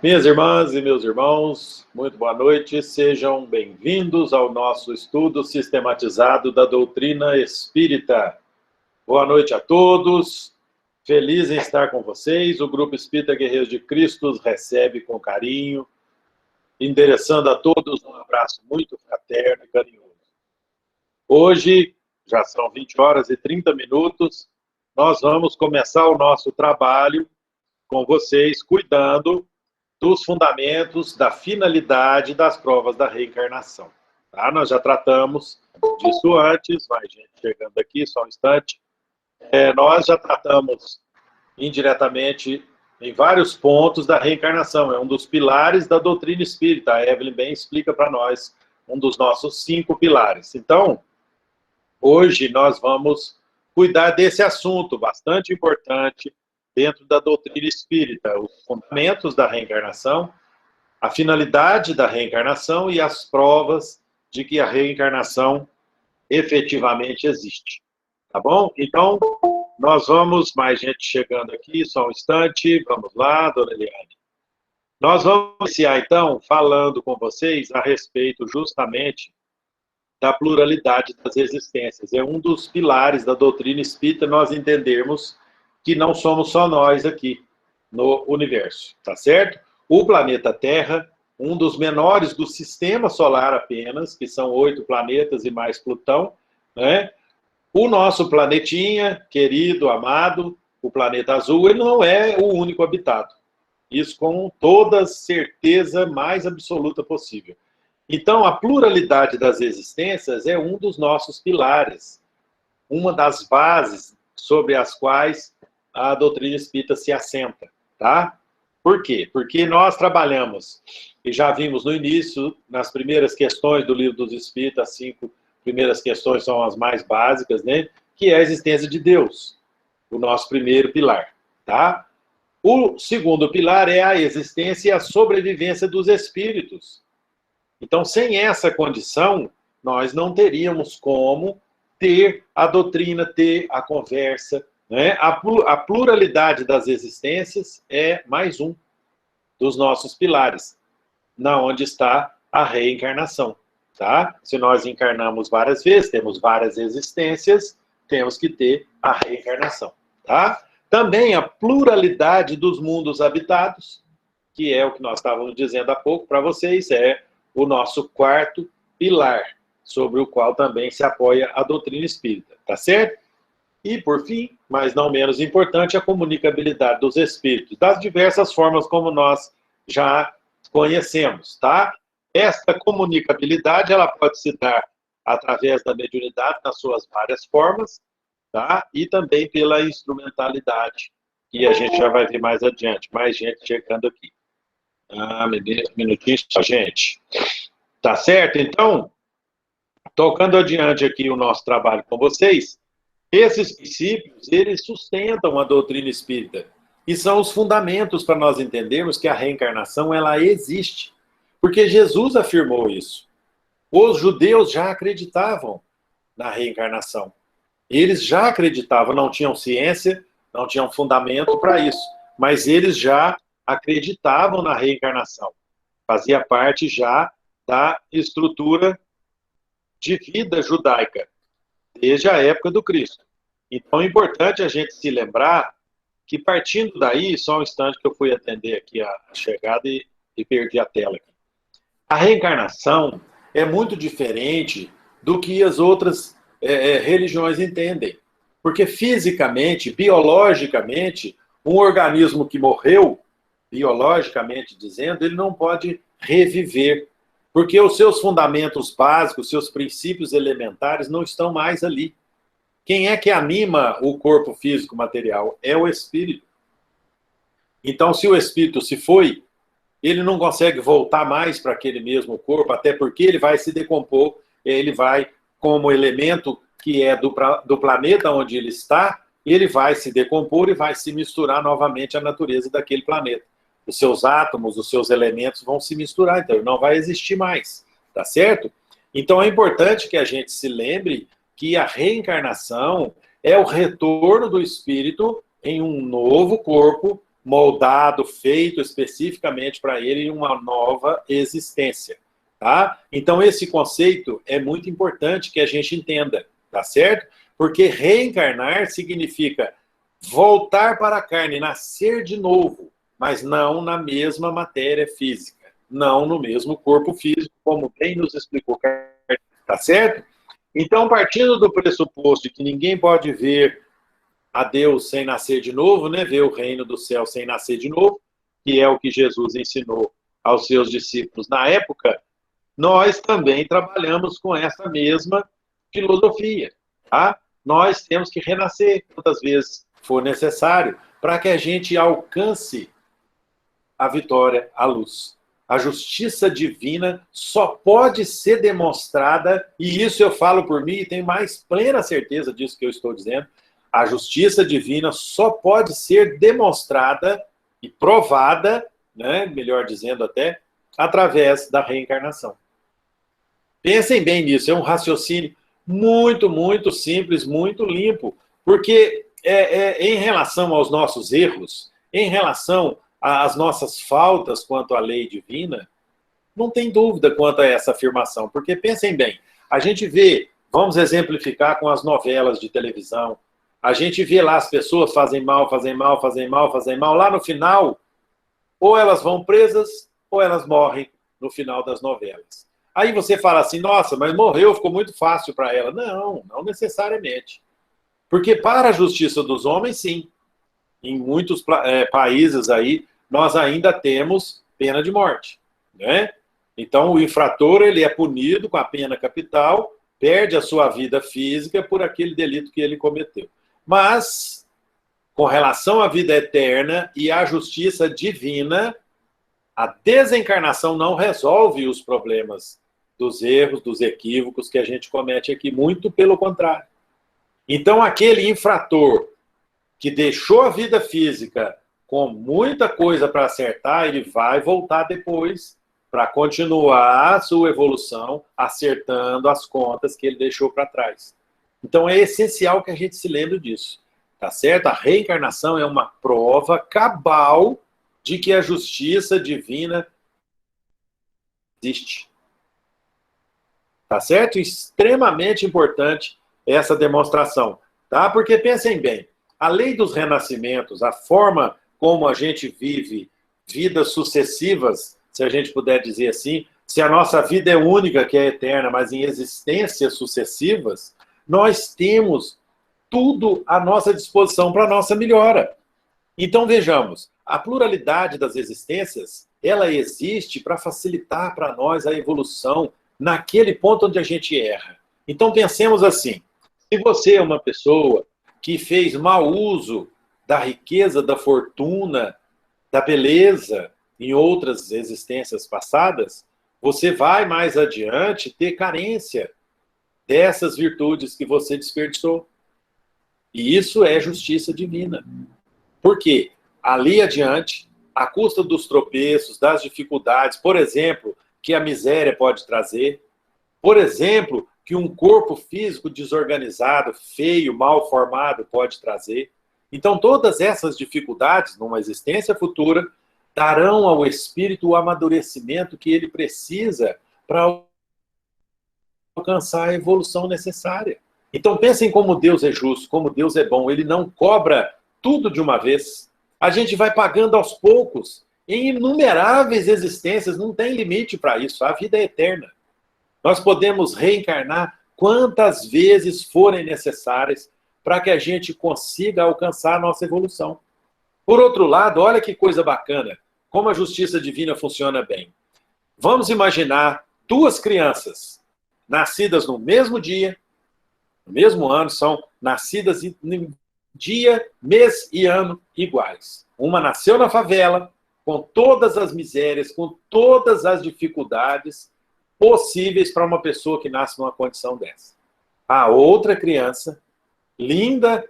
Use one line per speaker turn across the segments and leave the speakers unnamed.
Minhas irmãs e meus irmãos, muito boa noite, sejam bem-vindos ao nosso estudo sistematizado da doutrina espírita. Boa noite a todos, feliz em estar com vocês. O Grupo Espírita Guerreiros de Cristo os recebe com carinho, endereçando a todos um abraço muito fraterno e carinhoso. Hoje, já são 20 horas e 30 minutos, nós vamos começar o nosso trabalho com vocês, cuidando dos fundamentos da finalidade das provas da reencarnação. Tá? Nós já tratamos disso antes, vai gente chegando aqui, só um instante. Nós já tratamos indiretamente em vários pontos da reencarnação, é um dos pilares da doutrina espírita. A Evelyn bem explica para nós um dos nossos 5 pilares. Então, hoje nós vamos cuidar desse assunto bastante importante dentro da doutrina espírita, os fundamentos da reencarnação, a finalidade da reencarnação e as provas de que a reencarnação efetivamente existe. Tá bom? Então, nós vamos, mais gente chegando aqui, só um instante, vamos lá, dona Eliane. Nós vamos iniciar, então, falando com vocês a respeito justamente da pluralidade das existências. É um dos pilares da doutrina espírita nós entendermos que não somos só nós aqui no universo, tá certo? O planeta Terra, um dos menores do sistema solar apenas, que são 8 planetas e mais Plutão, né? O nosso planetinha, querido, amado, o planeta azul, ele não é o único habitado. Isso com toda certeza mais absoluta possível. Então, a pluralidade das existências é um dos nossos pilares, uma das bases sobre as quais a doutrina espírita se assenta, tá? Por quê? Porque nós trabalhamos, e já vimos no início, nas primeiras questões do Livro dos Espíritos, as 5 primeiras questões são as mais básicas, né? Que é a existência de Deus, o nosso primeiro pilar, tá? O segundo pilar é a existência e a sobrevivência dos espíritos. Então, sem essa condição, nós não teríamos como ter a doutrina, ter a conversa, né? A pluralidade das existências é mais um dos nossos pilares, na onde está a reencarnação. Tá? Se nós encarnamos várias vezes, temos várias existências, temos que ter a reencarnação. Tá? Também a pluralidade dos mundos habitados, que é o que nós estávamos dizendo há pouco para vocês, é o nosso 4º pilar, sobre o qual também se apoia a doutrina espírita. Tá certo? E, por fim, mas não menos importante, a comunicabilidade dos espíritos, das diversas formas como nós já conhecemos, tá? Esta comunicabilidade, ela pode se dar através da mediunidade, nas suas várias formas, tá? E também pela instrumentalidade, que a gente já vai ver mais adiante. Mais gente chegando aqui. Minutinho só, gente. Tá certo? Então, tocando adiante aqui o nosso trabalho com vocês, esses princípios, eles sustentam a doutrina espírita e são os fundamentos para nós entendermos que a reencarnação, ela existe. Porque Jesus afirmou isso. Os judeus já acreditavam na reencarnação. Eles já acreditavam, não tinham ciência, não tinham fundamento para isso, mas eles já acreditavam na reencarnação. Fazia parte já da estrutura de vida judaica, desde a época do Cristo. Então é importante a gente se lembrar que, partindo daí, só um instante que eu fui atender aqui a chegada e perdi a tela aqui. A reencarnação é muito diferente do que as outras religiões entendem. Porque fisicamente, biologicamente, um organismo que morreu, biologicamente dizendo, ele não pode reviver. Porque os seus fundamentos básicos, seus princípios elementares não estão mais ali. Quem é que anima o corpo físico material? É o espírito. Então, se o espírito se foi, ele não consegue voltar mais para aquele mesmo corpo, até porque ele vai se decompor, ele vai, como elemento que é do planeta onde ele está, ele vai se decompor e vai se misturar novamente à natureza daquele planeta. Os seus átomos, os seus elementos vão se misturar, então ele não vai existir mais, tá certo? Então é importante que a gente se lembre que a reencarnação é o retorno do espírito em um novo corpo, moldado, feito especificamente para ele uma nova existência, tá? Então, esse conceito é muito importante que a gente entenda, tá certo? Porque reencarnar significa voltar para a carne, nascer de novo, mas não na mesma matéria física, não no mesmo corpo físico, como bem nos explicou, tá certo? Então, partindo do pressuposto de que ninguém pode ver a Deus sem nascer de novo, né? Ver o reino do céu sem nascer de novo, que é o que Jesus ensinou aos seus discípulos na época, nós também trabalhamos com essa mesma filosofia, tá? Nós temos que renascer quantas vezes for necessário para que a gente alcance a vitória, a luz. A justiça divina só pode ser demonstrada, e isso eu falo por mim e tenho mais plena certeza disso que eu estou dizendo, a justiça divina só pode ser demonstrada e provada, né, melhor dizendo até, através da reencarnação. Pensem bem nisso, é um raciocínio muito, muito simples, muito limpo, porque em relação aos nossos erros, em relação às nossas faltas quanto à lei divina, não tem dúvida quanto a essa afirmação, porque pensem bem, a gente vê, vamos exemplificar com as novelas de televisão, a gente vê lá as pessoas fazem mal, fazem mal, fazem mal, fazem mal, lá no final, ou elas vão presas, ou elas morrem no final das novelas. Aí você fala assim, nossa, mas morreu, ficou muito fácil para ela. Não, não necessariamente. Porque para a justiça dos homens, sim. Em muitos países aí, nós ainda temos pena de morte, né? Então, o infrator, ele é punido com a pena capital, perde a sua vida física por aquele delito que ele cometeu. Mas, com relação à vida eterna e à justiça divina, a desencarnação não resolve os problemas dos erros, dos equívocos que a gente comete aqui, muito pelo contrário. Então, aquele infrator que deixou a vida física com muita coisa para acertar, ele vai voltar depois para continuar a sua evolução, acertando as contas que ele deixou para trás. Então, é essencial que a gente se lembre disso, tá certo? A reencarnação é uma prova cabal de que a justiça divina existe. Tá certo? Extremamente importante essa demonstração, tá? Porque pensem bem, a lei dos renascimentos, a forma como a gente vive vidas sucessivas, se a gente puder dizer assim, se a nossa vida é única, que é eterna, mas em existências sucessivas, nós temos tudo à nossa disposição para a nossa melhora. Então, vejamos, a pluralidade das existências, ela existe para facilitar para nós a evolução naquele ponto onde a gente erra. Então, pensemos assim, se você é uma pessoa que fez mau uso da riqueza, da fortuna, da beleza em outras existências passadas, você vai mais adiante ter carência dessas virtudes que você desperdiçou. E isso é justiça divina. Por quê? Ali adiante, à custa dos tropeços, das dificuldades, por exemplo, que a miséria pode trazer, por exemplo, que um corpo físico desorganizado, feio, mal formado pode trazer. Então, todas essas dificuldades, numa existência futura, darão ao espírito o amadurecimento que ele precisa para alcançar a evolução necessária. Então, pensem como Deus é justo, como Deus é bom. Ele não cobra tudo de uma vez. A gente vai pagando aos poucos. Em inumeráveis existências, não tem limite para isso. A vida é eterna. Nós podemos reencarnar quantas vezes forem necessárias para que a gente consiga alcançar a nossa evolução. Por outro lado, olha que coisa bacana, como a justiça divina funciona bem. Vamos imaginar duas crianças nascidas no mesmo dia, no mesmo ano, são nascidas em dia, mês e ano iguais. Uma nasceu na favela, com todas as misérias, com todas as dificuldades possíveis para uma pessoa que nasce numa condição dessa. A outra criança, linda,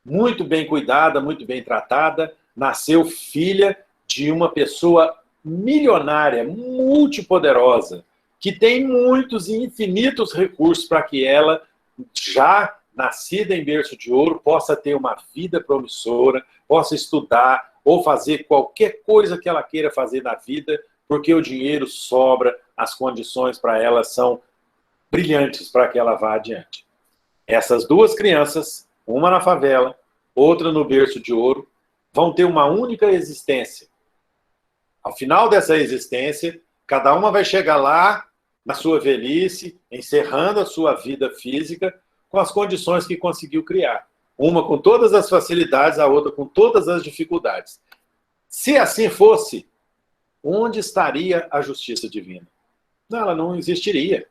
muito bem cuidada, muito bem tratada, nasceu filha de uma pessoa milionária, multipoderosa, que tem muitos e infinitos recursos para que ela, já nascida em berço de ouro, possa ter uma vida promissora, possa estudar, ou fazer qualquer coisa que ela queira fazer na vida, porque o dinheiro sobra, as condições para ela são brilhantes para que ela vá adiante. Essas duas crianças, uma na favela, outra no berço de ouro, vão ter uma única existência. Ao final dessa existência, cada uma vai chegar lá, na sua velhice, encerrando a sua vida física, com as condições que conseguiu criar. Uma com todas as facilidades, a outra com todas as dificuldades. Se assim fosse, onde estaria a justiça divina? Não, ela não existiria.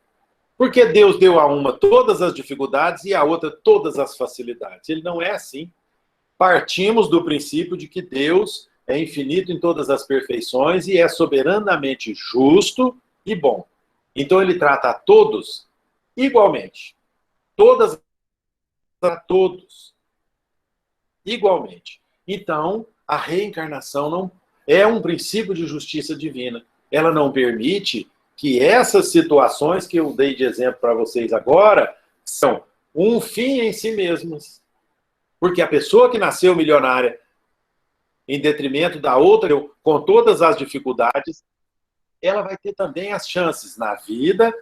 Porque Deus deu a uma todas as dificuldades e a outra todas as facilidades. Ele não é assim. Partimos do princípio de que Deus é infinito em todas as perfeições e é soberanamente justo e bom. Então ele trata a todos igualmente. Todas a todos igualmente. Então, a reencarnação não é um princípio de justiça divina. Ela não permite que essas situações que eu dei de exemplo para vocês agora são um fim em si mesmas. Porque a pessoa que nasceu milionária em detrimento da outra, com todas as dificuldades, ela vai ter também as chances na vida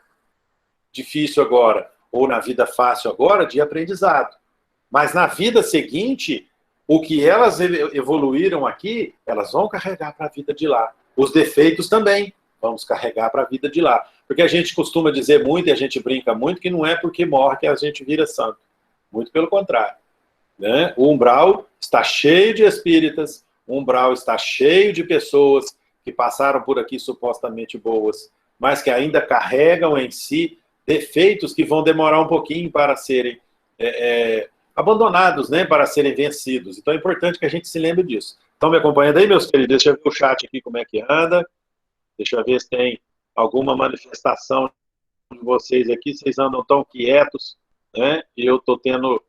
difícil agora, ou na vida fácil agora, de aprendizado. Mas na vida seguinte, o que elas evoluíram aqui, elas vão carregar para a vida de lá. Os defeitos também vamos carregar para a vida de lá. Porque a gente costuma dizer muito, e a gente brinca muito, que não é porque morre que a gente vira santo. Muito pelo contrário. Né? O umbral está cheio de espíritas, o umbral está cheio de pessoas que passaram por aqui supostamente boas, mas que ainda carregam em si defeitos que vão demorar um pouquinho para serem abandonados, né, para serem vencidos. Então é importante que a gente se lembre disso. Então me acompanha daí, meus queridos. Deixa eu ver o chat aqui como é que anda. Deixa eu ver se tem alguma manifestação de vocês aqui. Vocês andam tão quietos, né? E eu estou tendo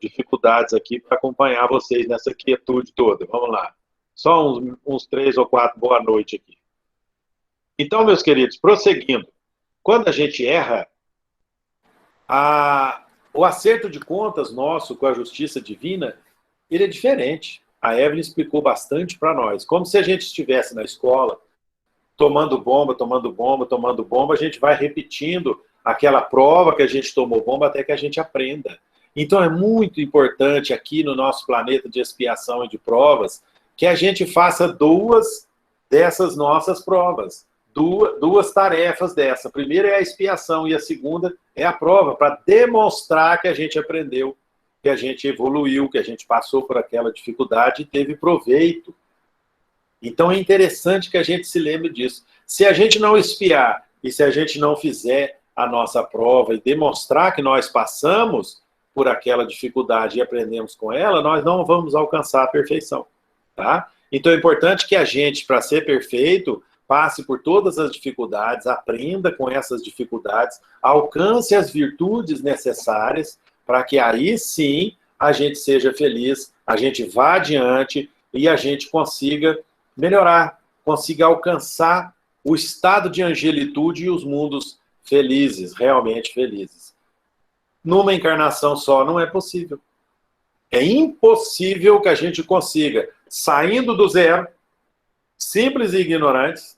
dificuldades aqui para acompanhar vocês nessa quietude toda. Vamos lá. Só uns 3 ou 4 boa noite aqui. Então, meus queridos, prosseguindo. Quando a gente erra, o acerto de contas nosso com a justiça divina, ele é diferente. A Evelyn explicou bastante para nós. Como se a gente estivesse na escola, tomando bomba, tomando bomba, tomando bomba, a gente vai repetindo aquela prova que a gente tomou bomba até que a gente aprenda. Então é muito importante aqui no nosso planeta de expiação e de provas que a gente faça 2 dessas nossas provas. Duas tarefas dessa. A primeira é a expiação e a segunda é a prova, para demonstrar que a gente aprendeu, que a gente evoluiu, que a gente passou por aquela dificuldade e teve proveito. Então é interessante que a gente se lembre disso. Se a gente não expiar e se a gente não fizer a nossa prova e demonstrar que nós passamos por aquela dificuldade e aprendemos com ela, nós não vamos alcançar a perfeição. Tá? Então é importante que a gente, para ser perfeito, passe por todas as dificuldades, aprenda com essas dificuldades, alcance as virtudes necessárias para que aí sim a gente seja feliz, a gente vá adiante e a gente consiga melhorar, consiga alcançar o estado de angelitude e os mundos felizes, realmente felizes. Numa encarnação só não é possível. É impossível que a gente consiga, saindo do zero, simples e ignorantes,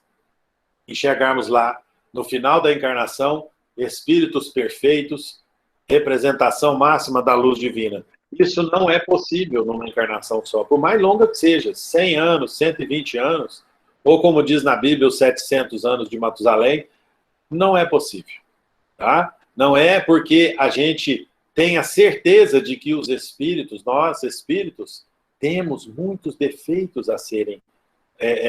e chegarmos lá, no final da encarnação, espíritos perfeitos, representação máxima da luz divina. Isso não é possível numa encarnação só, por mais longa que seja, 100 anos, 120 anos, ou como diz na Bíblia, os 700 anos de Matusalém, não é possível. Tá? Não é porque a gente tem a certeza de que os espíritos, nós espíritos, temos muitos defeitos a serem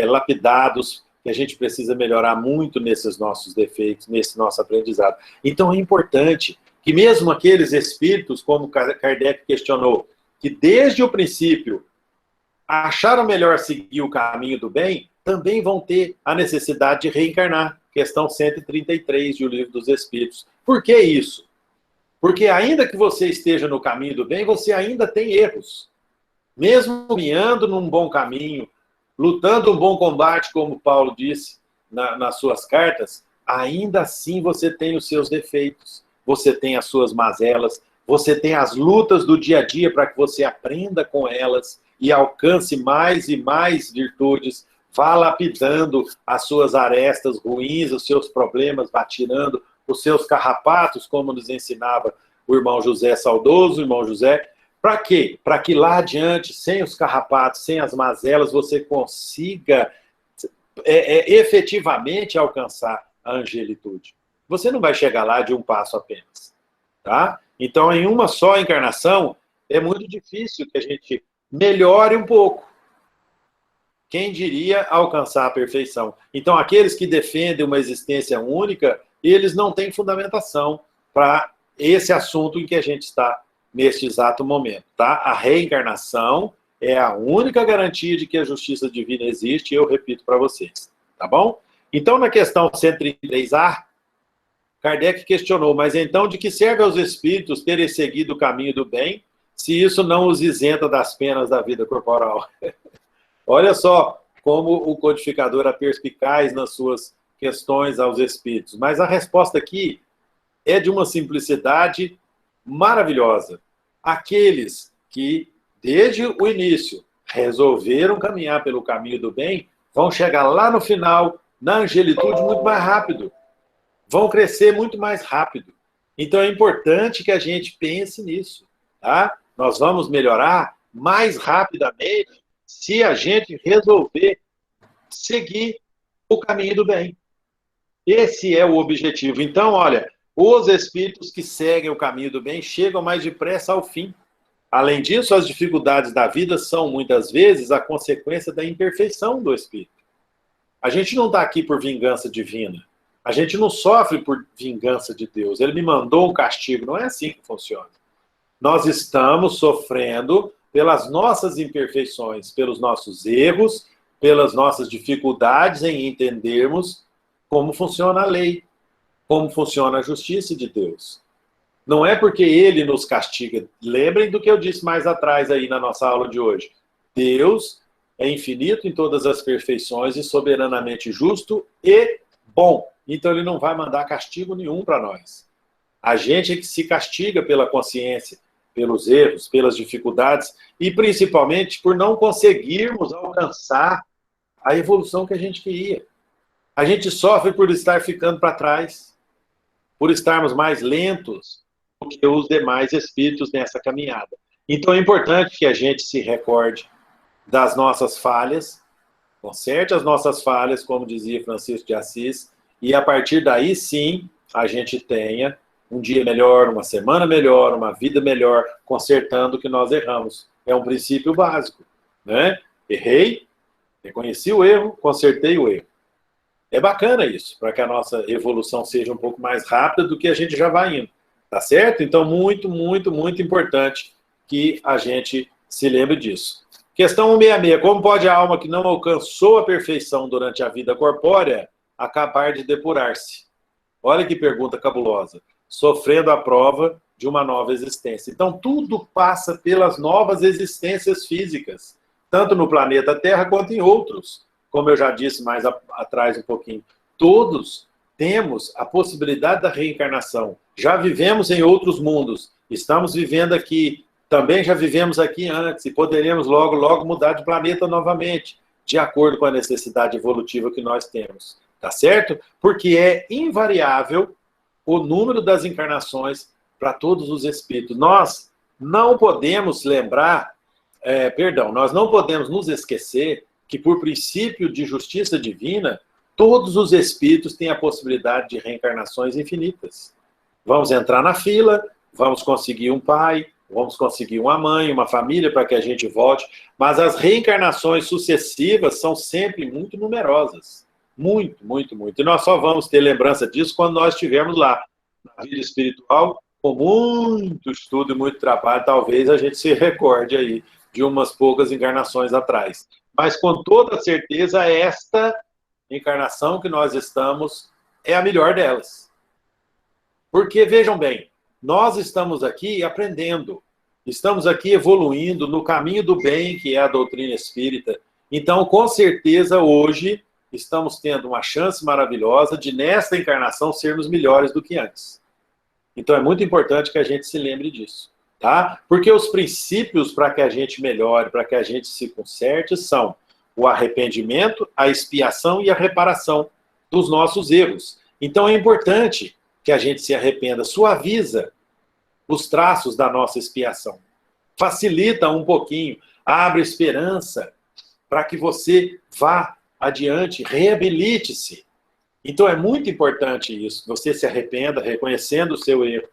lapidados, que a gente precisa melhorar muito nesses nossos defeitos, nesse nosso aprendizado. Então é importante que mesmo aqueles espíritos, como Kardec questionou, que desde o princípio acharam melhor seguir o caminho do bem, também vão ter a necessidade de reencarnar. Questão 133 de O Livro dos Espíritos. Por que isso? Porque ainda que você esteja no caminho do bem, você ainda tem erros. Mesmo caminhando num bom caminho, lutando um bom combate, como Paulo disse nas suas cartas, ainda assim você tem os seus defeitos, você tem as suas mazelas, você tem as lutas do dia a dia para que você aprenda com elas e alcance mais e mais virtudes, vá lapidando as suas arestas ruins, os seus problemas, vá tirando os seus carrapatos, como nos ensinava o irmão José saudoso, o irmão José. Para quê? Para que lá adiante, sem os carrapatos, sem as mazelas, você consiga efetivamente alcançar a angelitude. Você não vai chegar lá de um passo apenas, tá? Então, em uma só encarnação, é muito difícil que a gente melhore um pouco. Quem diria alcançar a perfeição? Então, aqueles que defendem uma existência única, eles não têm fundamentação para esse assunto em que a gente está neste exato momento, tá? A reencarnação é a única garantia de que a justiça divina existe, e eu repito para vocês, tá bom? Então, na questão 133A, Kardec questionou, mas então de que serve aos espíritos terem seguido o caminho do bem, se isso não os isenta das penas da vida corporal? Olha só como o codificador é perspicaz nas suas questões aos espíritos. Mas a resposta aqui é de uma simplicidade maravilhosa. Aqueles que, desde o início, resolveram caminhar pelo caminho do bem, vão chegar lá no final, na angelitude, muito mais rápido. Vão crescer muito mais rápido. Então é importante que a gente pense nisso, tá? Nós vamos melhorar mais rapidamente se a gente resolver seguir o caminho do bem. Esse é o objetivo. Então, olha, os espíritos que seguem o caminho do bem chegam mais depressa ao fim. Além disso, as dificuldades da vida são, muitas vezes, a consequência da imperfeição do espírito. A gente não está aqui por vingança divina. A gente não sofre por vingança de Deus. Ele me mandou um castigo. Não é assim que funciona. Nós estamos sofrendo pelas nossas imperfeições, pelos nossos erros, pelas nossas dificuldades em entendermos como funciona a lei, como funciona a justiça de Deus. Não é porque Ele nos castiga. Lembrem do que eu disse mais atrás aí na nossa aula de hoje. Deus é infinito em todas as perfeições e soberanamente justo e bom. Então Ele não vai mandar castigo nenhum para nós. A gente é que se castiga pela consciência, pelos erros, pelas dificuldades e principalmente por não conseguirmos alcançar a evolução que a gente queria. A gente sofre por estar ficando para trás, por estarmos mais lentos do que os demais espíritos nessa caminhada. Então é importante que a gente se recorde das nossas falhas, conserte as nossas falhas, como dizia Francisco de Assis, e a partir daí sim a gente tenha um dia melhor, uma semana melhor, uma vida melhor, consertando o que nós erramos. É um princípio básico, né? Errei, reconheci o erro, consertei o erro. É bacana isso, para que a nossa evolução seja um pouco mais rápida do que a gente já vai indo, tá certo? Então, muito, muito, muito importante que a gente se lembre disso. Questão 166. Como pode a alma que não alcançou a perfeição durante a vida corpórea acabar de depurar-se? Olha que pergunta cabulosa. Sofrendo a prova de uma nova existência. Então, tudo passa pelas novas existências físicas, tanto no planeta Terra quanto em outros. Como eu já disse mais atrás um pouquinho, todos temos a possibilidade da reencarnação. Já vivemos em outros mundos, estamos vivendo aqui, também já vivemos aqui antes, e poderemos logo, logo mudar de planeta novamente, de acordo com a necessidade evolutiva que nós temos. Tá certo? Porque é invariável o número das encarnações para todos os espíritos. Nós não podemos lembrar, nós não podemos nos esquecer que, por princípio de justiça divina, todos os espíritos têm a possibilidade de reencarnações infinitas. Vamos entrar na fila, vamos conseguir um pai, vamos conseguir uma mãe, uma família para que a gente volte, mas as reencarnações sucessivas são sempre muito numerosas. Muito, muito, muito. E nós só vamos ter lembrança disso quando nós estivermos lá, na vida espiritual, com muito estudo e muito trabalho, talvez a gente se recorde aí de umas poucas encarnações atrás. Mas, com toda certeza, esta encarnação que nós estamos é a melhor delas. Porque, vejam bem, nós estamos aqui aprendendo, estamos aqui evoluindo no caminho do bem, que é a doutrina espírita. Então, com certeza, hoje, estamos tendo uma chance maravilhosa de, nesta encarnação, sermos melhores do que antes. Então, é muito importante que a gente se lembre disso. tá? Porque os princípios para que a gente melhore, para que a gente se conserte, são o arrependimento, a expiação e a reparação dos nossos erros. Então é importante que a gente se arrependa, suaviza os traços da nossa expiação, facilita um pouquinho, abre esperança para que você vá adiante, reabilite-se. Então é muito importante isso, você se arrependa, reconhecendo o seu erro.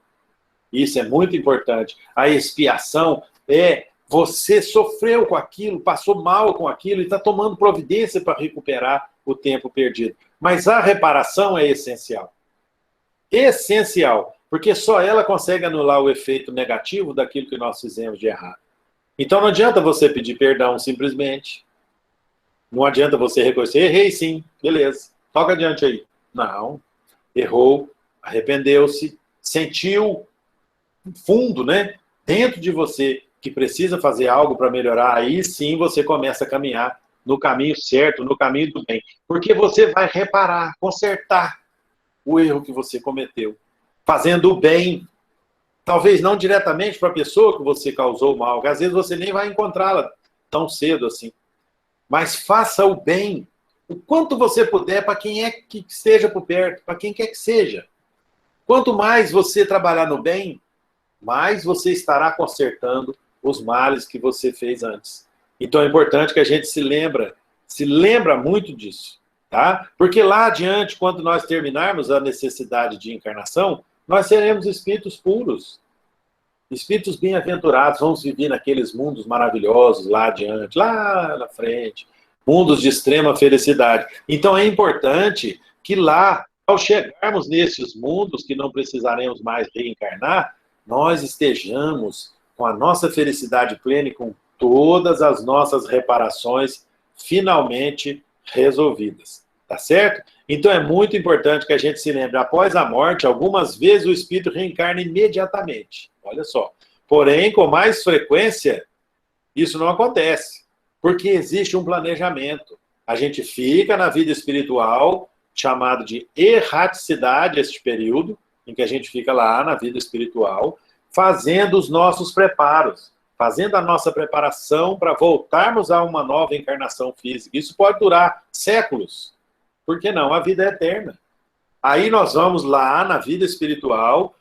Isso é muito importante. A expiação é você sofreu com aquilo, passou mal com aquilo e está tomando providência para recuperar o tempo perdido. Mas a reparação é essencial. Essencial, porque só ela consegue anular o efeito negativo daquilo que nós fizemos de errado. Então não adianta você pedir perdão simplesmente. Não adianta você reconhecer, errei sim, beleza, toca adiante aí. Não, errou, arrependeu-se, sentiu fundo, né, dentro de você, que precisa fazer algo para melhorar, aí sim você começa a caminhar no caminho certo, no caminho do bem. Porque você vai reparar, consertar o erro que você cometeu, fazendo o bem. Talvez não diretamente para a pessoa que você causou mal, que às vezes você nem vai encontrá-la tão cedo assim. Mas faça o bem, o quanto você puder, para quem é que esteja por perto, para quem quer que seja. Quanto mais você trabalhar no bem, mais você estará consertando os males que você fez antes. Então é importante que a gente se lembra muito disso, tá? Porque lá adiante, quando nós terminarmos a necessidade de encarnação, nós seremos espíritos puros, espíritos bem-aventurados, vamos viver naqueles mundos maravilhosos lá adiante, lá na frente, mundos de extrema felicidade. Então é importante que lá, ao chegarmos nesses mundos que não precisaremos mais reencarnar, nós estejamos com a nossa felicidade plena e com todas as nossas reparações finalmente resolvidas. Tá certo? Então é muito importante que a gente se lembre, após a morte, algumas vezes o espírito reencarna imediatamente. Olha só. Porém, com mais frequência, isso não acontece. Porque existe um planejamento. A gente fica na vida espiritual, chamado de erraticidade, este período, em que a gente fica lá na vida espiritual, fazendo os nossos preparos, fazendo a nossa preparação para voltarmos a uma nova encarnação física. Isso pode durar séculos. Por que não? A vida é eterna. Aí nós vamos lá na vida espiritual,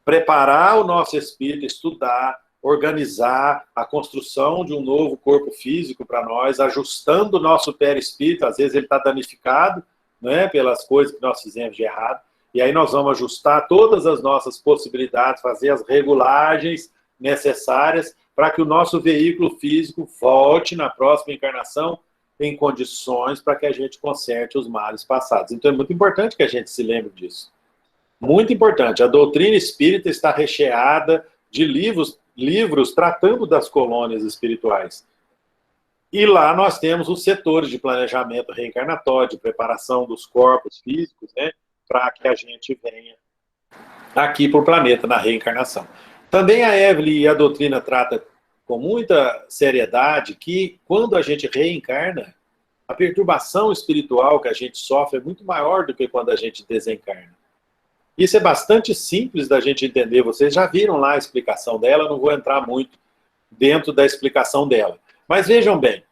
preparar o nosso espírito, estudar, organizar a construção de um novo corpo físico para nós, ajustando o nosso perispírito, às vezes ele está danificado, né, pelas coisas que nós fizemos de errado, e aí nós vamos ajustar todas as nossas possibilidades, fazer as regulagens necessárias para que o nosso veículo físico volte na próxima encarnação em condições para que a gente conserte os males passados. Então é muito importante que a gente se lembre disso. Muito importante. A doutrina espírita está recheada de livros tratando das colônias espirituais. E lá nós temos os setores de planejamento reencarnatório, de preparação dos corpos físicos, né, para que a gente venha aqui para o planeta na reencarnação. Também a Evelyn e a doutrina trata com muita seriedade que quando a gente reencarna, a perturbação espiritual que a gente sofre é muito maior do que quando a gente desencarna. Isso é bastante simples da gente entender. Vocês já viram lá a explicação dela, não vou entrar muito dentro da explicação dela. Mas vejam bem,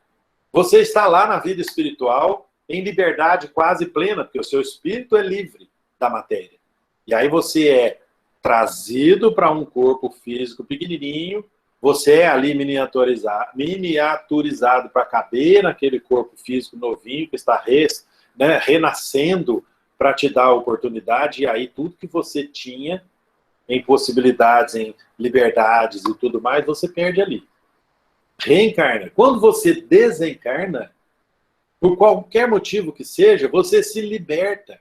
você está lá na vida espiritual em liberdade quase plena, porque o seu espírito é livre da matéria. E aí você é trazido para um corpo físico pequenininho, você é ali miniaturizado para caber naquele corpo físico novinho que está renascendo para te dar a oportunidade, e aí tudo que você tinha em possibilidades, em liberdades e tudo mais, você perde ali. Reencarna. Quando você desencarna, por qualquer motivo que seja, você se liberta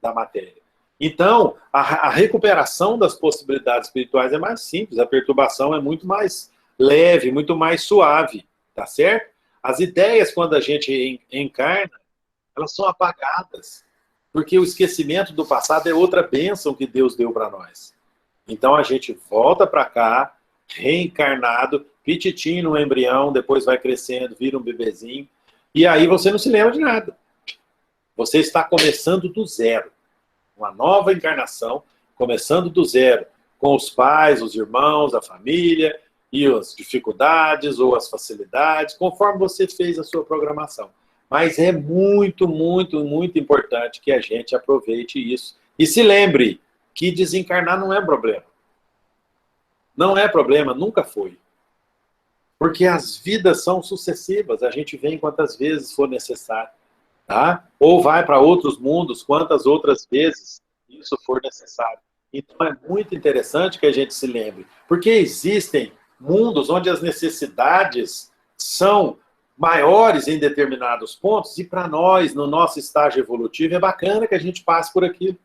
da matéria. Então, a recuperação das possibilidades espirituais é mais simples, a perturbação é muito mais leve, muito mais suave, tá certo? As ideias, quando a gente encarna, elas são apagadas, porque o esquecimento do passado é outra bênção que Deus deu para nós. Então, a gente volta para cá, reencarnado, pititinho no embrião, depois vai crescendo, vira um bebezinho, e aí você não se lembra de nada. Você está começando do zero. Uma nova encarnação, começando do zero, com os pais, os irmãos, a família, e as dificuldades ou as facilidades, conforme você fez a sua programação. Mas é muito, muito, muito importante que a gente aproveite isso. E se lembre que desencarnar não é problema. Não é problema, nunca foi. Porque as vidas são sucessivas, a gente vem quantas vezes for necessário. Tá? Ou vai para outros mundos quantas outras vezes isso for necessário. Então é muito interessante que a gente se lembre, porque existem mundos onde as necessidades são maiores em determinados pontos, e para nós, no nosso estágio evolutivo, é bacana que a gente passe por aquilo.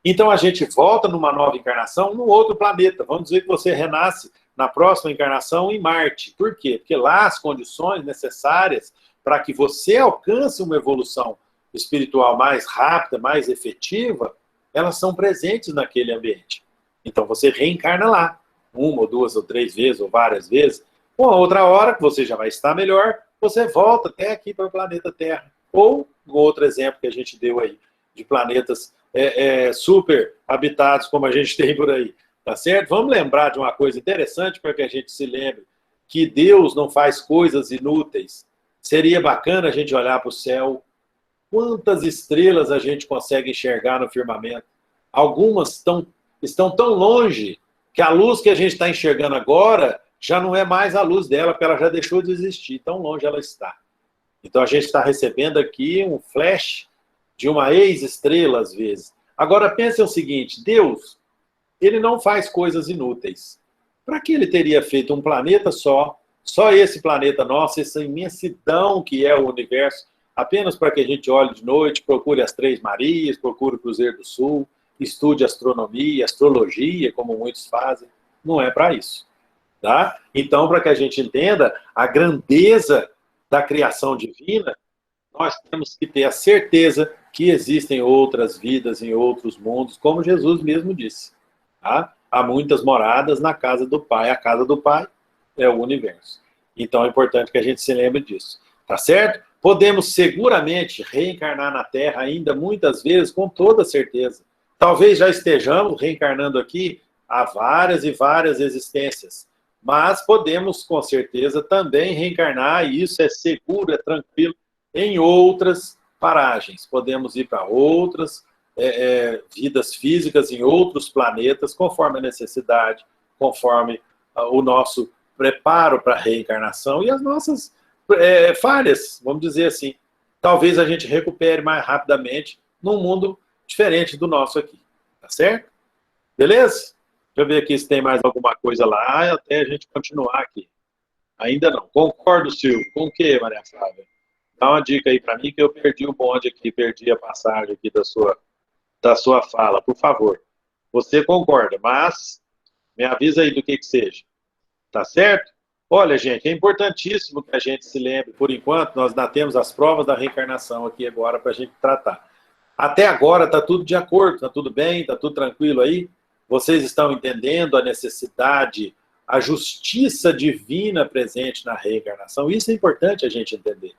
Então a gente volta numa nova encarnação num outro planeta. Vamos dizer que você renasce na próxima encarnação em Marte. Por quê? Porque lá as condições necessárias para que você alcance uma evolução espiritual mais rápida, mais efetiva, elas são presentes naquele ambiente. Então você reencarna lá, uma ou duas ou três vezes, ou várias vezes. Uma outra hora, que você já vai estar melhor, você volta até aqui para o planeta Terra. Ou, outro exemplo que a gente deu aí, de planetas super habitados, como a gente tem por aí. Tá certo? Vamos lembrar de uma coisa interessante para que a gente se lembre, que Deus não faz coisas inúteis. Seria bacana a gente olhar para o céu. Quantas estrelas a gente consegue enxergar no firmamento? Algumas estão tão longe que a luz que a gente está enxergando agora já não é mais a luz dela, porque ela já deixou de existir, tão longe ela está. Então a gente está recebendo aqui um flash de uma ex-estrela, às vezes. Agora pense o seguinte, Deus, ele não faz coisas inúteis. Para que ele teria feito um planeta só esse planeta nosso, essa imensidão que é o universo, apenas para que a gente olhe de noite, procure as Três Marias, procure o Cruzeiro do Sul, estude astronomia, astrologia, como muitos fazem? Não é para isso. Tá? Então, para que a gente entenda a grandeza da criação divina, nós temos que ter a certeza que existem outras vidas em outros mundos, como Jesus mesmo disse. Tá? Há muitas moradas na casa do Pai. A casa do Pai é o universo. Então é importante que a gente se lembre disso. Tá certo? Podemos seguramente reencarnar na Terra ainda muitas vezes, com toda certeza. Talvez já estejamos reencarnando aqui há várias e várias existências. Mas podemos, com certeza, também reencarnar, e isso é seguro, é tranquilo, em outras paragens. Podemos ir para outras vidas físicas em outros planetas, conforme a necessidade, conforme o nosso preparo para a reencarnação e as nossas falhas, vamos dizer assim. Talvez a gente recupere mais rapidamente num mundo diferente do nosso aqui. Tá certo? Beleza? Deixa eu ver aqui se tem mais alguma coisa lá, até a gente continuar aqui. Ainda não. Concordo, Silvio. Com o quê, Maria Flávia? Dá uma dica aí para mim, que eu perdi o bonde aqui, perdi a passagem aqui da sua fala, por favor. Você concorda, mas me avisa aí do que seja. Tá certo? Olha, gente, é importantíssimo que a gente se lembre, por enquanto, nós ainda temos as provas da reencarnação aqui agora para a gente tratar. Até agora está tudo de acordo, está tudo bem, está tudo tranquilo aí? Vocês estão entendendo a necessidade, a justiça divina presente na reencarnação? Isso é importante a gente entender.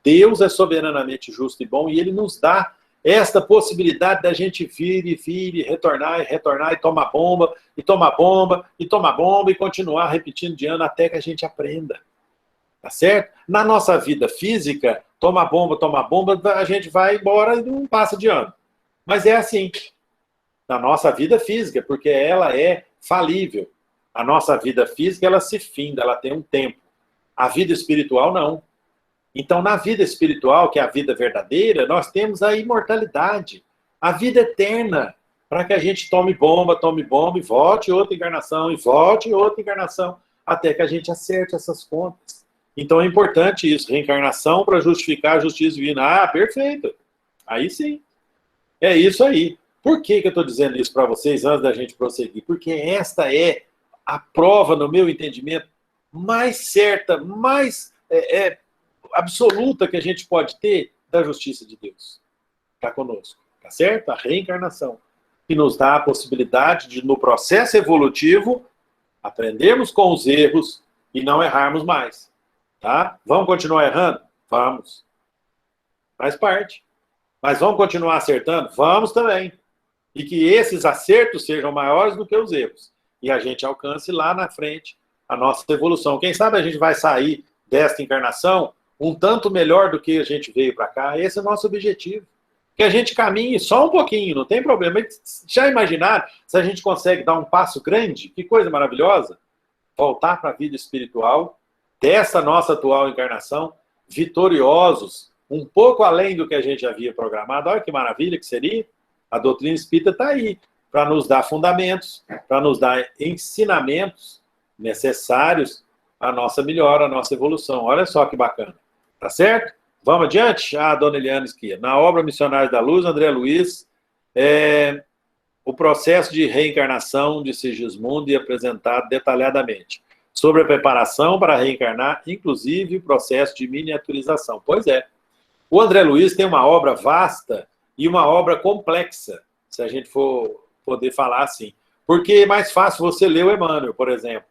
Deus é soberanamente justo e bom, e Ele nos dá esta possibilidade da gente vir e retornar, e tomar bomba, e tomar bomba, e tomar bomba, e continuar repetindo de ano até que a gente aprenda. Tá certo? Na nossa vida física, tomar bomba, a gente vai embora e não passa de ano. Mas é assim. Na nossa vida física, porque ela é falível. A nossa vida física, ela se finda, ela tem um tempo. A vida espiritual, não. Então, na vida espiritual, que é a vida verdadeira, nós temos a imortalidade, a vida eterna, para que a gente tome bomba, e volte outra encarnação, até que a gente acerte essas contas. Então, é importante isso, reencarnação para justificar a justiça divina. Ah, perfeito. Aí sim. É isso aí. Por que eu estou dizendo isso para vocês antes da gente prosseguir? Porque esta é a prova, no meu entendimento, mais certa, mais absoluta que a gente pode ter da justiça de Deus. Está conosco, tá certo? A reencarnação, que nos dá a possibilidade de, no processo evolutivo, aprendermos com os erros e não errarmos mais. Tá? Vamos continuar errando? Vamos. Faz parte. Mas vamos continuar acertando? Vamos também. e que esses acertos sejam maiores do que os erros. E a gente alcance lá na frente a nossa evolução. Quem sabe a gente vai sair desta encarnação um tanto melhor do que a gente veio para cá. Esse é o nosso objetivo. Que a gente caminhe só um pouquinho, não tem problema. Já imaginaram se a gente consegue dar um passo grande? Que coisa maravilhosa! Voltar para a vida espiritual dessa nossa atual encarnação, vitoriosos, um pouco além do que a gente havia programado. Olha que maravilha que seria. A doutrina espírita está aí para nos dar fundamentos, para nos dar ensinamentos necessários à nossa melhora, à nossa evolução. Olha só que bacana. Tá certo? Vamos adiante? Dona Eliana Esquia. Na obra Missionários da Luz, André Luiz, o processo de reencarnação de Sigismundo é apresentado detalhadamente. Sobre a preparação para reencarnar, inclusive o processo de miniaturização. Pois é. O André Luiz tem uma obra vasta e uma obra complexa, se a gente for poder falar assim. Porque é mais fácil você ler o Emmanuel, por exemplo.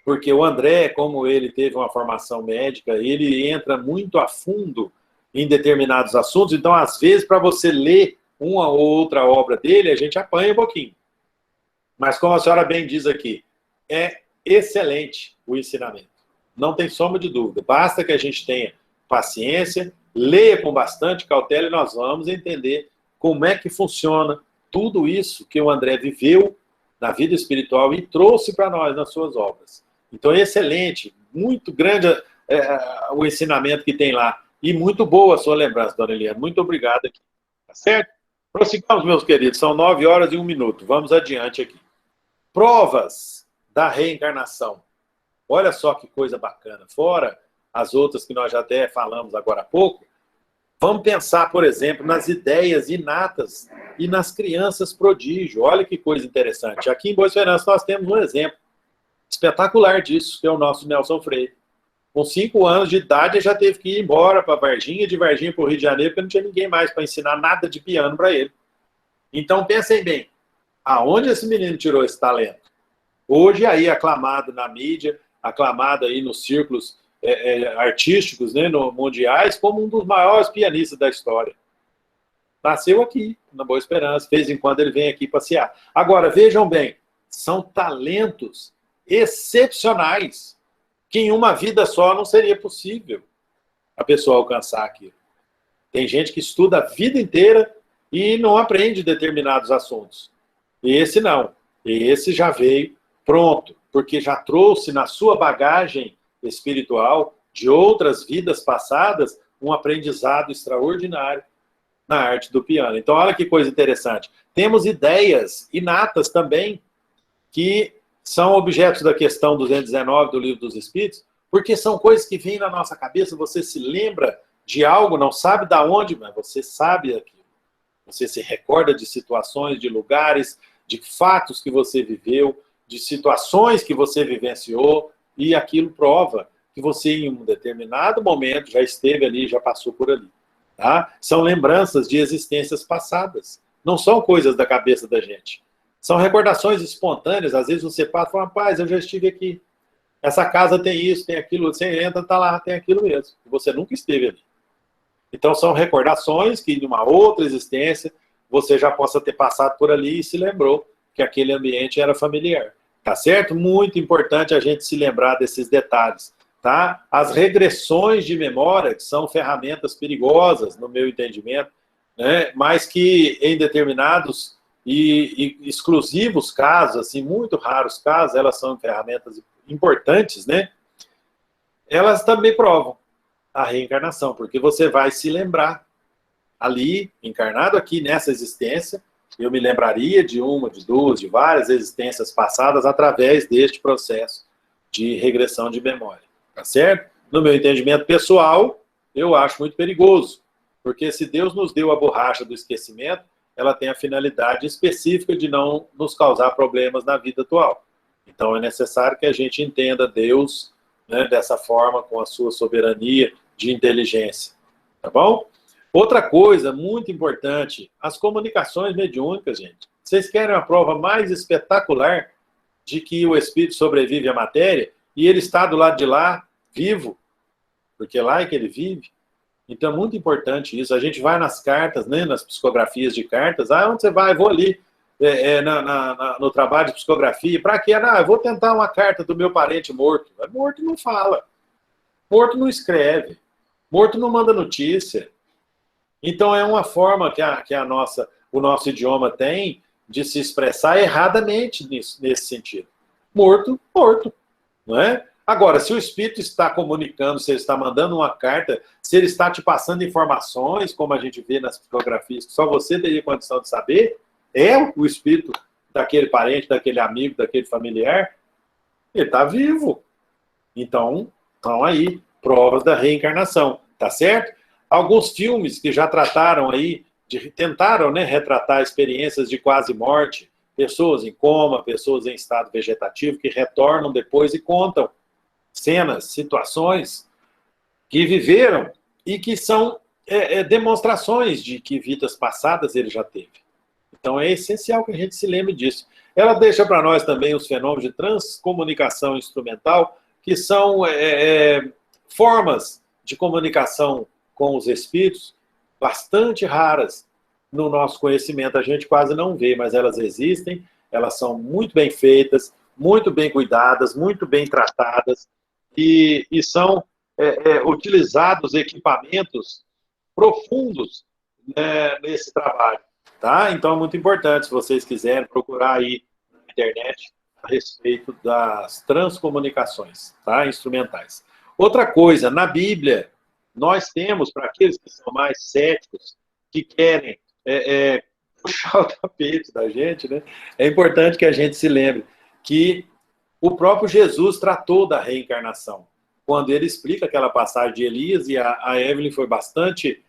Porque o André, como ele teve uma formação médica, ele entra muito a fundo em determinados assuntos. Então, às vezes, para você ler uma ou outra obra dele, a gente apanha um pouquinho. Mas, como a senhora bem diz aqui, é excelente o ensinamento. Não tem sombra de dúvida. Basta que a gente tenha paciência, leia com bastante cautela e nós vamos entender como é que funciona tudo isso que o André viveu na vida espiritual e trouxe para nós nas suas obras. Então é excelente, muito grande o ensinamento que tem lá. E muito boa a sua lembrança, dona Eliana. Muito obrigado aqui. Tá certo? Prossigamos, meus queridos. São 9 horas e 1 minuto. Vamos adiante aqui. Provas da reencarnação. Olha só que coisa bacana. Fora as outras que nós já até falamos agora há pouco, vamos pensar, por exemplo, nas ideias inatas e nas crianças prodígio. Olha que coisa interessante. Aqui em Boa Esperança nós temos um exemplo espetacular disso, que é o nosso Nelson Freire. Com 5 anos de idade, ele já teve que ir embora para Varginha, de Varginha para o Rio de Janeiro, porque não tinha ninguém mais para ensinar nada de piano para ele. Então, pensem bem, aonde esse menino tirou esse talento? Hoje, aí, aclamado na mídia, aclamado aí nos círculos artísticos, né, mundiais, como um dos maiores pianistas da história. Nasceu aqui, na Boa Esperança, de vez em quando ele vem aqui passear. Agora, vejam bem, são talentos excepcionais, que em uma vida só não seria possível a pessoa alcançar aquilo. Tem gente que estuda a vida inteira e não aprende determinados assuntos. Esse não. Esse já veio pronto, porque já trouxe na sua bagagem espiritual de outras vidas passadas um aprendizado extraordinário na arte do piano. Então, olha que coisa interessante. Temos ideias inatas também que são objetos da questão 219 do Livro dos Espíritos, porque são coisas que vêm na nossa cabeça, você se lembra de algo, não sabe de onde, mas você sabe aquilo. Você se recorda de situações, de lugares, de fatos que você viveu, de situações que você vivenciou, e aquilo prova que você, em um determinado momento, já esteve ali, já passou por ali. Tá? São lembranças de existências passadas. Não são coisas da cabeça da gente. São recordações espontâneas. Às vezes você passa e fala, rapaz, eu já estive aqui. Essa casa tem isso, tem aquilo. Você entra, está lá, tem aquilo mesmo. Você nunca esteve ali. Então são recordações que, em uma outra existência, você já possa ter passado por ali e se lembrou que aquele ambiente era familiar. Tá certo? Muito importante a gente se lembrar desses detalhes. Tá? As regressões de memória, que são ferramentas perigosas, no meu entendimento, né? Mas que em determinados e exclusivos casos, assim, muito raros casos, elas são ferramentas importantes, né? Elas também provam a reencarnação, porque você vai se lembrar ali, encarnado aqui nessa existência, eu me lembraria de uma, de duas, de várias existências passadas através deste processo de regressão de memória, tá certo? No meu entendimento pessoal, eu acho muito perigoso, porque se Deus nos deu a borracha do esquecimento, ela tem a finalidade específica de não nos causar problemas na vida atual. Então é necessário que a gente entenda Deus, né, dessa forma, com a sua soberania de inteligência. Tá bom? Outra coisa muito importante, as comunicações mediúnicas, gente. Vocês querem uma prova mais espetacular de que o espírito sobrevive à matéria e ele está do lado de lá, vivo, porque lá é que ele vive? Então é muito importante isso. A gente vai nas cartas, né, nas psicografias de cartas. Onde você vai? Vou ali. no trabalho de psicografia. Para quê? Eu vou tentar uma carta do meu parente morto. Morto não fala. Morto não escreve. Morto não manda notícia. Então, é uma forma que o nosso idioma tem de se expressar erradamente nesse sentido. Morto, morto. Não é? Agora, se o espírito está comunicando, se ele está mandando uma carta, se ele está te passando informações, como a gente vê nas psicografias, que só você teria condição de saber, é o espírito daquele parente, daquele amigo, daquele familiar, ele está vivo. Então, estão aí provas da reencarnação, tá certo? Alguns filmes que já trataram aí, tentaram, né, retratar experiências de quase morte, pessoas em coma, pessoas em estado vegetativo, que retornam depois e contam cenas, situações que viveram e que são demonstrações de que vidas passadas ele já teve. Então é essencial que a gente se lembre disso. Ela deixa para nós também os fenômenos de transcomunicação instrumental, que são formas de comunicação com os espíritos bastante raras no nosso conhecimento. A gente quase não vê, mas elas existem, elas são muito bem feitas, muito bem cuidadas, muito bem tratadas, e são utilizados equipamentos profundos, né, nesse trabalho. Tá? Então é muito importante, se vocês quiserem, procurar aí na internet a respeito das transcomunicações, tá? Instrumentais. Outra coisa, na Bíblia, nós temos, para aqueles que são mais céticos, que querem puxar o tapete da gente, né? É importante que a gente se lembre que o próprio Jesus tratou da reencarnação. Quando ele explica aquela passagem de Elias, e a Evelyn foi bastante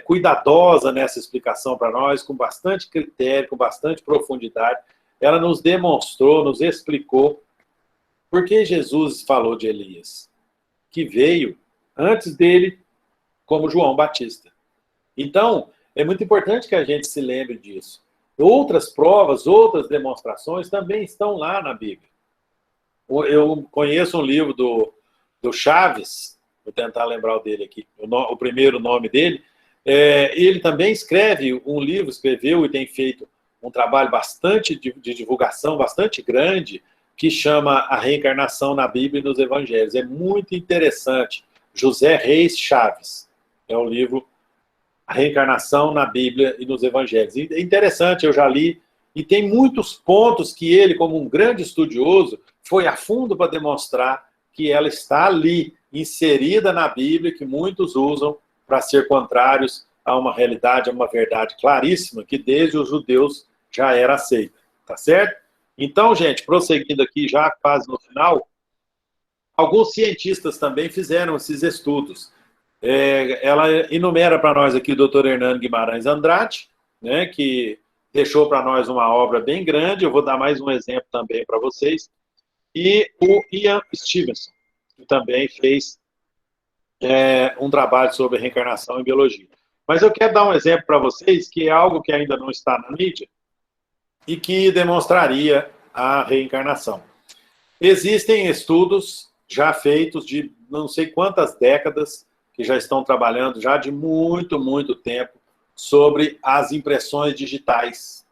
cuidadosa nessa explicação para nós, com bastante critério, com bastante profundidade. Ela nos demonstrou, nos explicou por que Jesus falou de Elias, que veio antes dele como João Batista. Então, é muito importante que a gente se lembre disso. Outras provas, outras demonstrações também estão lá na Bíblia. Eu conheço um livro do Chaves, vou tentar lembrar o dele aqui, o primeiro nome dele. Ele também escreveu e tem feito um trabalho bastante de divulgação, bastante grande, que chama A Reencarnação na Bíblia e nos Evangelhos. É muito interessante. José Reis Chaves. É o livro A Reencarnação na Bíblia e nos Evangelhos. É interessante, eu já li, e tem muitos pontos que ele, como um grande estudioso, foi a fundo para demonstrar que ela está ali, inserida na Bíblia, que muitos usam para ser contrários a uma realidade, a uma verdade claríssima, que desde os judeus já era aceita. Tá certo? Então, gente, prosseguindo aqui, já quase no final, alguns cientistas também fizeram esses estudos. Ela enumera para nós aqui o Dr. Hernando Guimarães Andrade, né, que deixou para nós uma obra bem grande. Eu vou dar mais um exemplo também para vocês. E o Ian Stevenson, que também fez um trabalho sobre reencarnação em biologia. Mas eu quero dar um exemplo para vocês, que é algo que ainda não está na mídia e que demonstraria a reencarnação. Existem estudos já feitos de não sei quantas décadas, que já estão trabalhando já de muito, muito tempo, sobre as impressões digitais.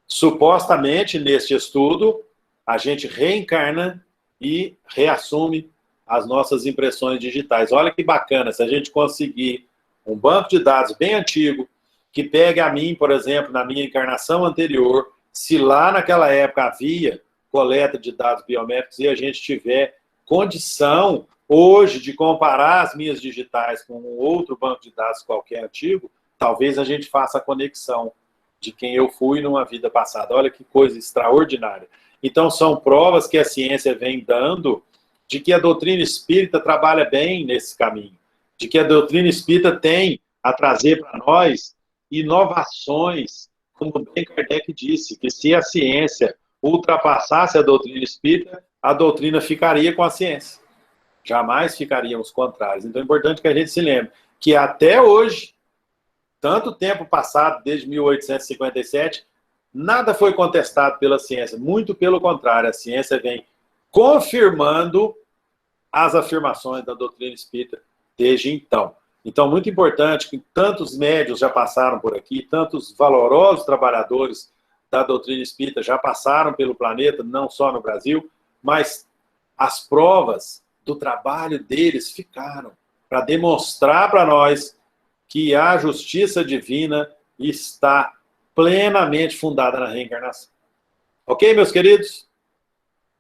Supostamente, neste estudo, a gente reencarna e reassume as nossas impressões digitais. Olha que bacana, se a gente conseguir um banco de dados bem antigo, que pegue a mim, por exemplo, na minha encarnação anterior, se lá naquela época havia coleta de dados biométricos e a gente tiver condição hoje de comparar as minhas digitais com um outro banco de dados qualquer antigo, talvez a gente faça a conexão de quem eu fui numa vida passada. Olha que coisa extraordinária. Então, são provas que a ciência vem dando de que a doutrina espírita trabalha bem nesse caminho, de que a doutrina espírita tem a trazer para nós inovações, como bem Kardec disse, que se a ciência ultrapassasse a doutrina espírita, a doutrina ficaria com a ciência. Jamais ficaríamos contrários. Então é importante que a gente se lembre que até hoje, tanto tempo passado, desde 1857, nada foi contestado pela ciência. Muito pelo contrário, a ciência vem confirmando as afirmações da doutrina espírita desde então. Então, muito importante que tantos médios já passaram por aqui, tantos valorosos trabalhadores da doutrina espírita já passaram pelo planeta, não só no Brasil, mas as provas do trabalho deles ficaram para demonstrar para nós que a justiça divina está plenamente fundada na reencarnação. Ok, meus queridos?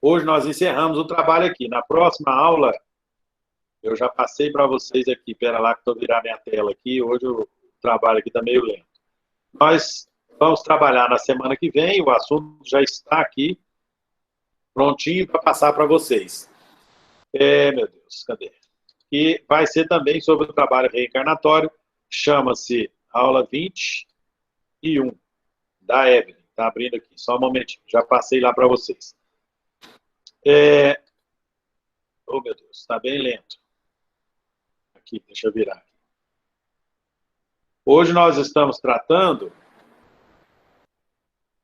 Hoje nós encerramos o trabalho aqui. Na próxima aula, eu já passei para vocês aqui. Espera lá que estou virando minha tela aqui. Hoje o trabalho aqui está meio lento. Nós vamos trabalhar na semana que vem. O assunto já está aqui, prontinho para passar para vocês. Meu Deus, cadê? E vai ser também sobre o trabalho reencarnatório. Chama-se aula 21 da Evelyn. Está abrindo aqui. Só um momentinho. Já passei lá para vocês. Oh, meu Deus, está bem lento. Aqui, deixa eu virar. Hoje nós estamos tratando,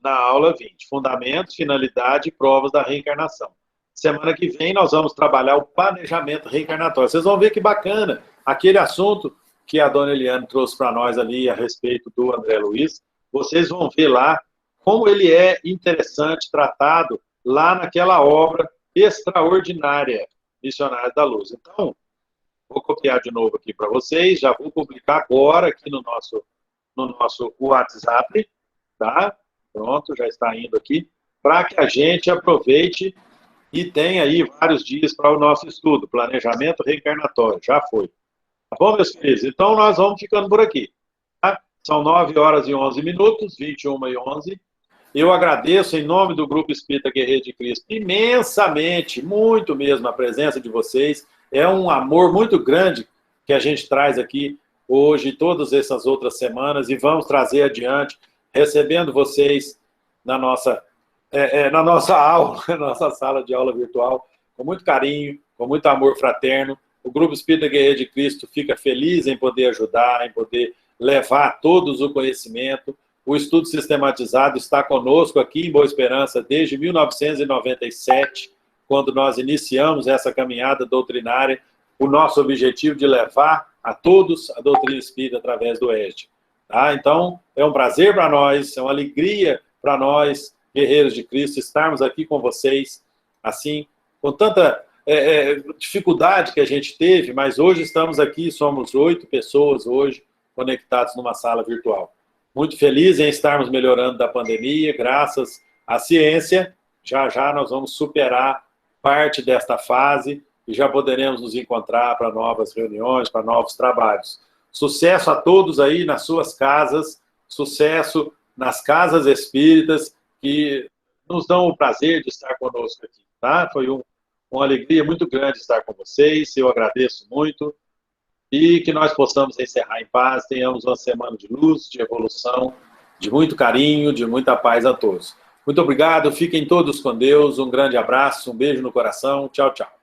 na aula 20, Fundamentos, Finalidade e Provas da Reencarnação. Semana que vem nós vamos trabalhar o planejamento reencarnatório. Vocês vão ver que bacana aquele assunto que a dona Eliane trouxe para nós ali a respeito do André Luiz. Vocês vão ver lá como ele é interessante, tratado lá naquela obra extraordinária, Missionários da Luz. Então, vou copiar de novo aqui para vocês, já vou publicar agora aqui no nosso WhatsApp, tá? Pronto, já está indo aqui, para que a gente aproveite e tenha aí vários dias para o nosso estudo, planejamento reencarnatório, já foi. Tá bom, meus queridos? Então, nós vamos ficando por aqui. Tá? São 9h11, 21h11. Eu agradeço, em nome do Grupo Espírita Guerreiro de Cristo, imensamente, muito mesmo, a presença de vocês. É um amor muito grande que a gente traz aqui hoje, todas essas outras semanas, e vamos trazer adiante, recebendo vocês na nossa aula, na nossa sala de aula virtual, com muito carinho, com muito amor fraterno. O Grupo Espírita Guerreiro de Cristo fica feliz em poder ajudar, em poder levar a todos o conhecimento. O estudo sistematizado está conosco aqui em Boa Esperança desde 1997, quando nós iniciamos essa caminhada doutrinária, o nosso objetivo de levar a todos a doutrina espírita através do ESD. Tá? Então, é um prazer para nós, é uma alegria para nós, guerreiros de Cristo, estarmos aqui com vocês, assim, com tanta dificuldade que a gente teve, mas hoje estamos aqui, somos 8 pessoas hoje conectados numa sala virtual. Muito feliz em estarmos melhorando da pandemia, graças à ciência. Já já nós vamos superar parte desta fase e já poderemos nos encontrar para novas reuniões, para novos trabalhos. Sucesso a todos aí nas suas casas, sucesso nas casas espíritas que nos dão o prazer de estar conosco aqui, tá? Foi uma alegria muito grande estar com vocês, eu agradeço muito. E que nós possamos encerrar em paz, tenhamos uma semana de luz, de evolução, de muito carinho, de muita paz a todos. Muito obrigado, fiquem todos com Deus, um grande abraço, um beijo no coração, tchau, tchau.